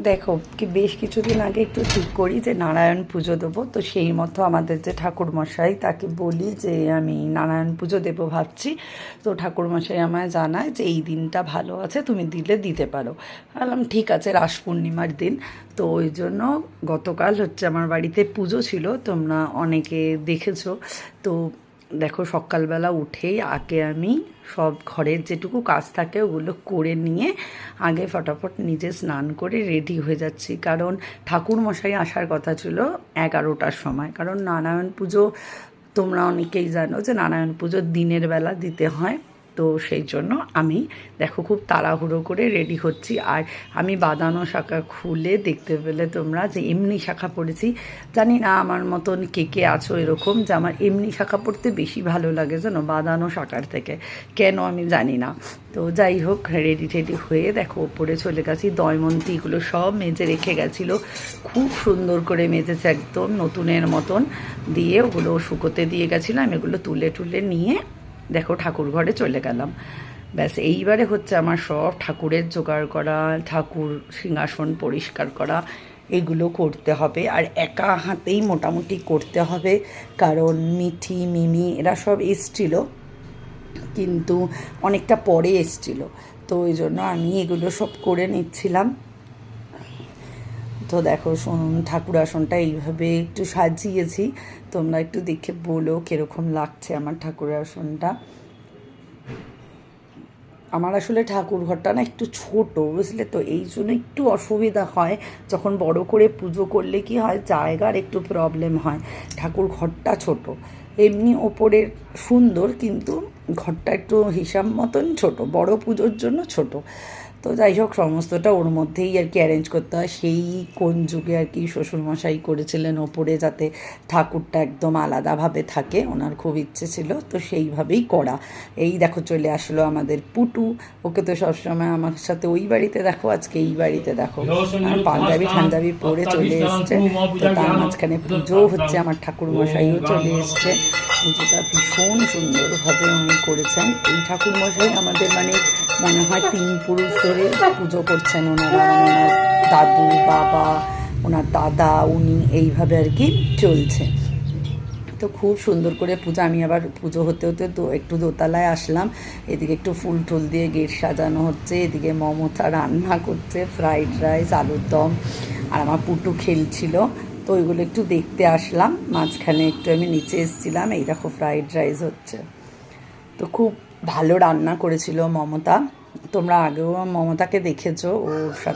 দেখো কি বেশ কিছুদিন আগে একটু ঠিক করি যে নারায়ণ পুজো দেবো, তো সেই মতো আমাদের যে ঠাকুরমশাই তাকে বলি যে আমি নারায়ণ পুজো দেবো ভাবছি। তো ঠাকুরমশাই আমায় জানায় যে এই দিনটা ভালো আছে, তুমি দিলে দিতে পারো। বললাম ঠিক আছে, রাস পূর্ণিমার দিন। তো ওই জন্য গতকাল হচ্ছে আমার বাড়িতে পুজো ছিল, তোমরা অনেকে দেখেছো। তো দেখো সকালবেলা উঠেই আগে আমি সব ঘরের যেটুকু কাজ থাকে ওগুলো করে নিয়ে আগে ফটাফট নিজে স্নান করে রেডি হয়ে যাচ্ছি, কারণ ঠাকুরমশাই আসার কথা ছিল 11টার সময়। কারণ নারায়ণ পুজো তোমরা অনেকেই জানো যে নারায়ণ পুজো দিনের বেলা দিতে হয়। তো সেই জন্য আমি দেখো খুব তাড়াহুড়ো করে রেডি হচ্ছি। আর আমি বাঁধানো শাখা খুলে দেখতে পেলে তোমরা যে এমনি শাখা পরেছি। জানি না আমার মতন কে কে আছো এরকম, যে আমার এমনি শাখা পরতে বেশি ভালো লাগে জানো বাঁধানো শাখার থেকে, কেন আমি জানি না। তো যাই হোক, রেডি টেডি হয়ে দেখো ওপরে চলে গেছি। দয়মন্তীগুলো সব মেজে রেখে গেছিলো, খুব সুন্দর করে মেজেছে একদম নতুনের মতন দিয়ে, ওগুলো শুকোতে দিয়ে গেছিলাম। এগুলো তুলে টুলে নিয়ে দেখো ঠাকুর ঘরে চলে গেলাম। ব্যাস এইবারে হচ্ছে আমার সব ঠাকুরের জোগাড় করা, ঠাকুর সিংহাসন পরিষ্কার করা, এগুলো করতে হবে। আর একা হাতেই মোটামুটি করতে হবে, কারণ মিঠি মিমি এরা সব এসছিল, কিন্তু অনেকটা পরে এসছিল। তো ওই জন্য আমি এগুলো সব করে নিচ্ছিলাম। তো দেখো ঠাকুর আসনটা এইভাবে একটু সাজিয়েছি, তোমরা একটু দেখে বলো কীরকম লাগছে আমার ঠাকুর আসনটা। আমার আসলে ঠাকুর ঘরটা না একটু ছোট, বুঝলে তো, এই জন্য একটু অসুবিধা হয়। যখন বড় করে পুজো করলে কি হয়, জায়গার একটু প্রবলেম হয়। ঠাকুর ঘরটা ছোট, এমনি ওপরের সুন্দর, কিন্তু ঘরটা একটু হিসাব মতন ছোট, বড় পুজোর জন্য ছোট। তো যাই হোক, সমস্তটা ওর মধ্যেই আর কি অ্যারেঞ্জ করতে হয়। সেই কোন যুগে আর কি শ্বশুরমশাই করেছিলেন ওপরে, যাতে ঠাকুরটা একদম আলাদাভাবে থাকে, ওনার খুব ইচ্ছে ছিল, তো সেইভাবেই করা। এই দেখো চলে আসলো আমাদের পুটু, ওকে তো সবসময় আমার সাথে ওই বাড়িতে দেখো, আজকে এই বাড়িতে দেখো পাঞ্জাবি ঠাঞ্জাবি পরে চলে এসছে। তো তার মাঝখানে পুজোও হচ্ছে, আমার ঠাকুরমশাইও চলে এসছে। পুজোটা ভীষণ সুন্দরভাবে উনি করেছেন। এই ঠাকুরমশাই আমাদের মানে মনে হয় 3 পুরুষ ধরে পুজো করছেন ওনারা, মানে ওনার দাদু বাবা, ওনার দাদা, উনি এইভাবে আর কি চলছে। তো খুব সুন্দর করে পুজো। আমি আবার পুজো হতে হতে তো একটু দোতলায় আসলাম, এদিকে একটু ফুল টুল দিয়ে গেট সাজানো হচ্ছে, এদিকে মমতা রান্না করছে ফ্রাইড রাইস, আলুর দম, আর আমার পুটু খেলছিল। তো ওইগুলো একটু দেখতে আসলাম, মাঝখানে একটু আমি নিচে এসেছিলাম। এই দেখো ফ্রাইড রাইস হচ্ছে। তো খুব ভালো রান্না করেছিল মমতা, তোমরা আগেও মমতাকে দেখেছো, ওর সাথে